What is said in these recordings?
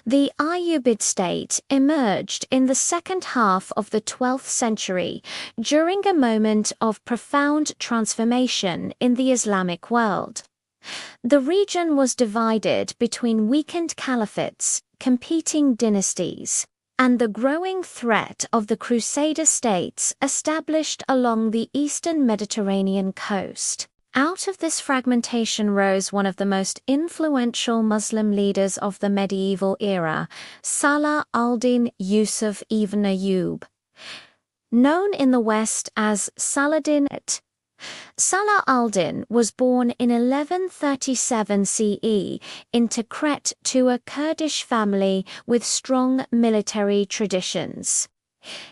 The Ayyubid state emerged in the second half of the 12th century during a moment of profound transformation in the Islamic world. The region was divided between weakened caliphates, competing dynasties, and the growing threat of the Crusader states established along the eastern Mediterranean coast. Out of this fragmentation rose one of the most influential Muslim leaders of the medieval era, Salah al-Din Yusuf ibn Ayyub. Known in the West as Saladin, Salah al-Din was born in 1137 CE in Tikrit to a Kurdish family with strong military traditions.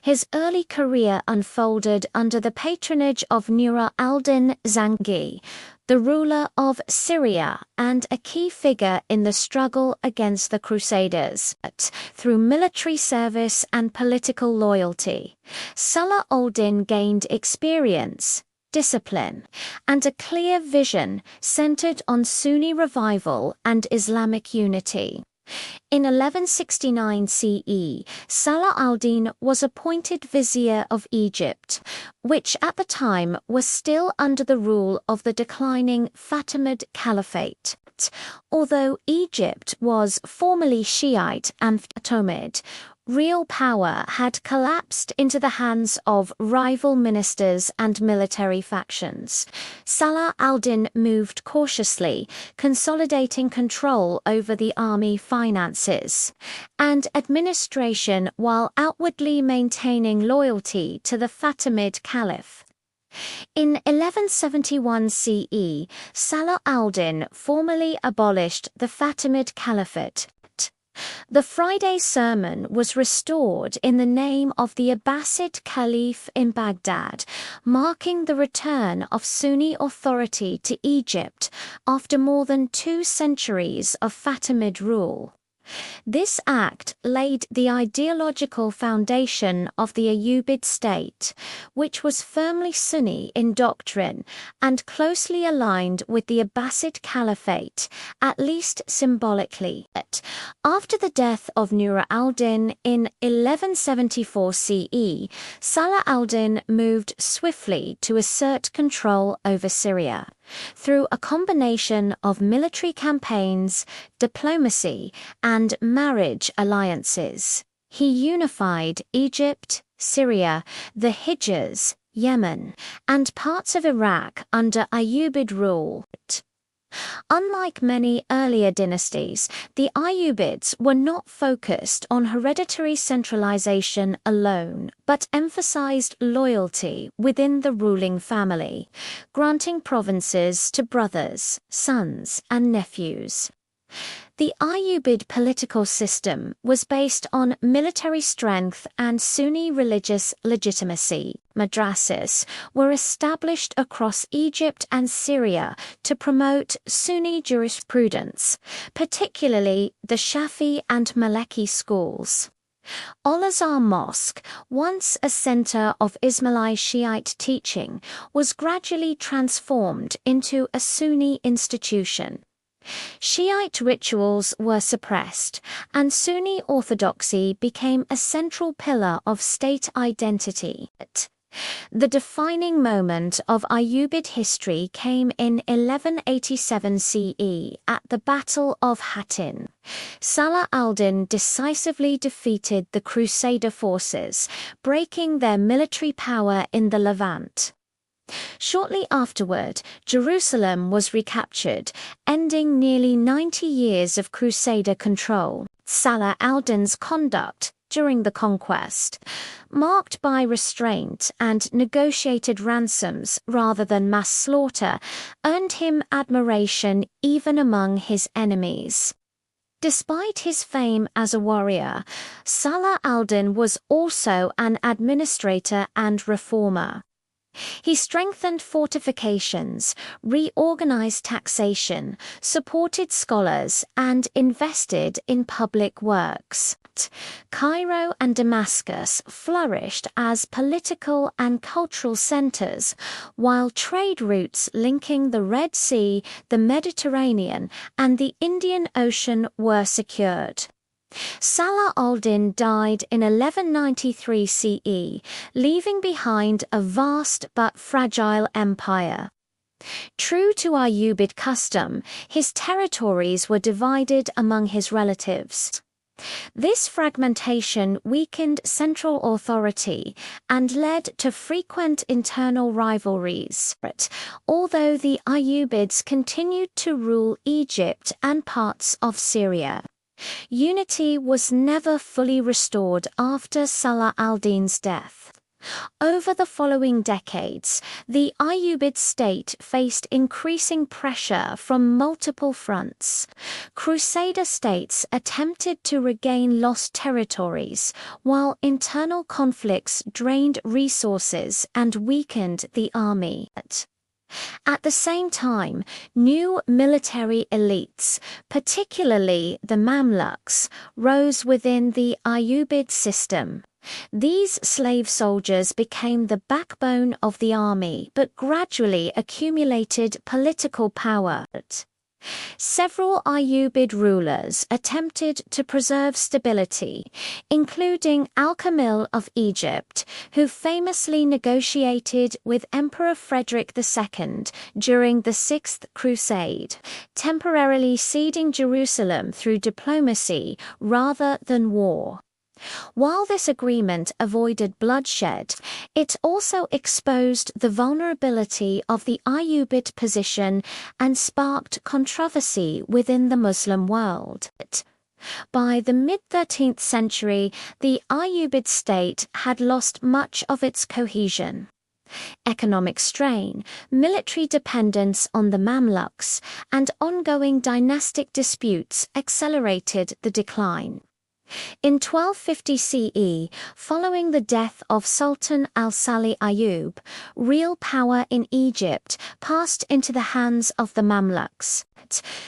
His early career unfolded under the patronage of Nur al-Din Zangi, the ruler of Syria and a key figure in the struggle against the Crusaders. Through military service and political loyalty, Salah al-Din gained experience, discipline, and a clear vision centered on Sunni revival and Islamic unity. In 1169 CE, Salah al-Din was appointed vizier of Egypt, which at the time was still under the rule of the declining Fatimid Caliphate. Although Egypt was formerly Shiite and Fatimid, real power had collapsed into the hands of rival ministers and military factions. Salah al-Din moved cautiously, consolidating control over the army finances and administration while outwardly maintaining loyalty to the Fatimid Caliph. In 1171 CE, Salah al-Din formally abolished the Fatimid Caliphate. The Friday sermon was restored in the name of the Abbasid Caliph in Baghdad, marking the return of Sunni authority to Egypt after more than 2 centuries of Fatimid rule. This act laid the ideological foundation of the Ayyubid state, which was firmly Sunni in doctrine and closely aligned with the Abbasid Caliphate, at least symbolically. After the death of Nur al-Din in 1174 CE, Salah al-Din moved swiftly to assert control over Syria. Through a combination of military campaigns, diplomacy, and marriage alliances, he unified Egypt, Syria, the Hijaz, Yemen, and parts of Iraq under Ayyubid rule. Unlike many earlier dynasties, the Ayyubids were not focused on hereditary centralization alone, but emphasized loyalty within the ruling family, granting provinces to brothers, sons, and nephews. The Ayyubid political system was based on military strength and Sunni religious legitimacy. Madrasas were established across Egypt and Syria to promote Sunni jurisprudence, particularly the Shafi and Maliki schools. Al-Azhar Mosque, once a center of Ismaili Shiite teaching, was gradually transformed into a Sunni institution. Shiite rituals were suppressed, and Sunni orthodoxy became a central pillar of state identity. The defining moment of Ayyubid history came in 1187 CE at the Battle of Hattin. Salah al-Din decisively defeated the Crusader forces, breaking their military power in the Levant. Shortly afterward, Jerusalem was recaptured, ending nearly 90 years of Crusader control. Salah al-Din's conduct during the conquest, marked by restraint and negotiated ransoms rather than mass slaughter, earned him admiration even among his enemies. Despite his fame as a warrior, Salah al-Din was also an administrator and reformer. He strengthened fortifications, reorganized taxation, supported scholars, and invested in public works. Cairo and Damascus flourished as political and cultural centers, while trade routes linking the Red Sea, the Mediterranean, and the Indian Ocean were secured. Salah al-Din died in 1193 CE, leaving behind a vast but fragile empire. True to Ayyubid custom, his territories were divided among his relatives. This fragmentation weakened central authority and led to frequent internal rivalries, although the Ayyubids continued to rule Egypt and parts of Syria. Unity was never fully restored after Salah al-Din's death. Over the following decades, the Ayyubid state faced increasing pressure from multiple fronts. Crusader states attempted to regain lost territories, while internal conflicts drained resources and weakened the army. At the same time, new military elites, particularly the Mamluks, rose within the Ayyubid system. These slave soldiers became the backbone of the army but gradually accumulated political power. Several Ayyubid rulers attempted to preserve stability, including Al-Kamil of Egypt, who famously negotiated with Emperor Frederick II during the Sixth Crusade, temporarily ceding Jerusalem through diplomacy rather than war. While this agreement avoided bloodshed, it also exposed the vulnerability of the Ayyubid position and sparked controversy within the Muslim world. By the mid-13th century, the Ayyubid state had lost much of its cohesion. Economic strain, military dependence on the Mamluks, and ongoing dynastic disputes accelerated the decline. In 1250 CE, following the death of Sultan al-Salih Ayyub, real power in Egypt passed into the hands of the Mamluks.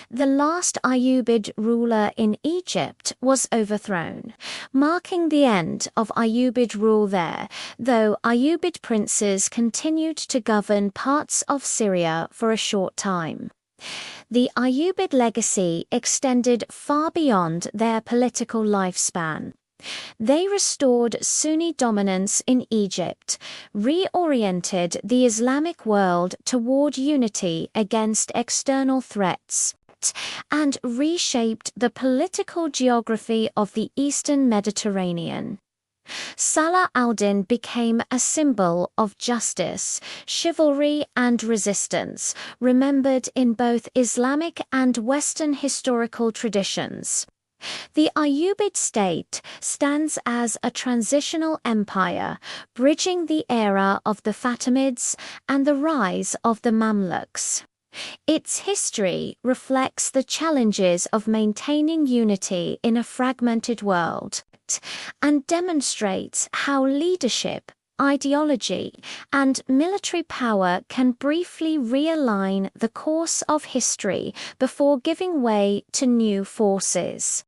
The last Ayyubid ruler in Egypt was overthrown, marking the end of Ayyubid rule there, though Ayyubid princes continued to govern parts of Syria for a short time. The Ayyubid legacy extended far beyond their political lifespan. They restored Sunni dominance in Egypt, reoriented the Islamic world toward unity against external threats, and reshaped the political geography of the Eastern Mediterranean. Salah al-Din became a symbol of justice, chivalry, and resistance, remembered in both Islamic and Western historical traditions. The Ayyubid state stands as a transitional empire, bridging the era of the Fatimids and the rise of the Mamluks. Its history reflects the challenges of maintaining unity in a fragmented world, and demonstrates how leadership, ideology, and military power can briefly realign the course of history before giving way to new forces.